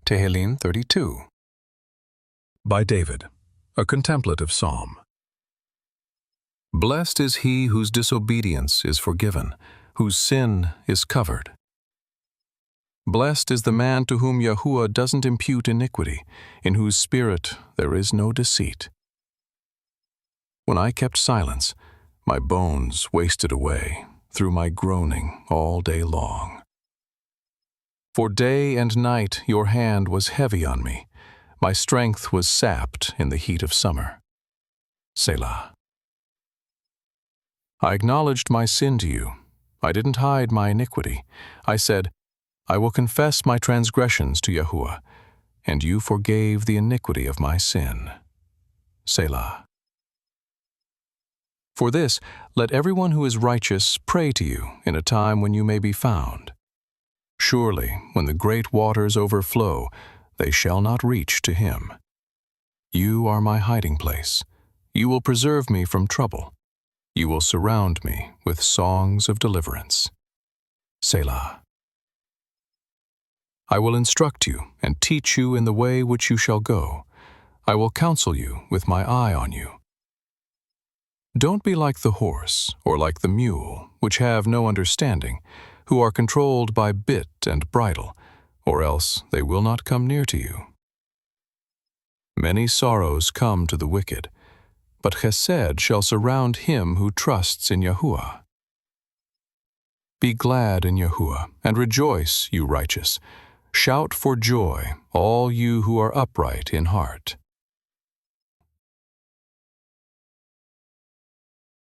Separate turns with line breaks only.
Tehillim 32.
By David, a contemplative psalm.
Blessed is he whose disobedience is forgiven, whose sin is covered. Blessed is the man to whom Yahuwah doesn't impute iniquity, in whose spirit there is no deceit. When I kept silence, my bones wasted away through my groaning all day long. For day and night your hand was heavy on me. My strength was sapped in the heat of summer. Selah. I acknowledged my sin to you. I didn't hide my iniquity. I said, I will confess my transgressions to Yahuwah, and you forgave the iniquity of my sin. Selah. For this, let everyone who is righteous pray to you in a time when you may be found. Surely, when the great waters overflow, they shall not reach to him. You are my hiding place. You will preserve me from trouble. You will surround me with songs of deliverance. Selah. I will instruct you and teach you in the way which you shall go. I will counsel you with my eye on you. Don't be like the horse or like the mule, which have no understanding, who are controlled by bit and bridle, or else they will not come near to you. Many sorrows come to the wicked, but chesed shall surround him who trusts in Yahuwah. Be glad in Yahuwah, and rejoice, you righteous. Shout for joy, all you who are upright in heart.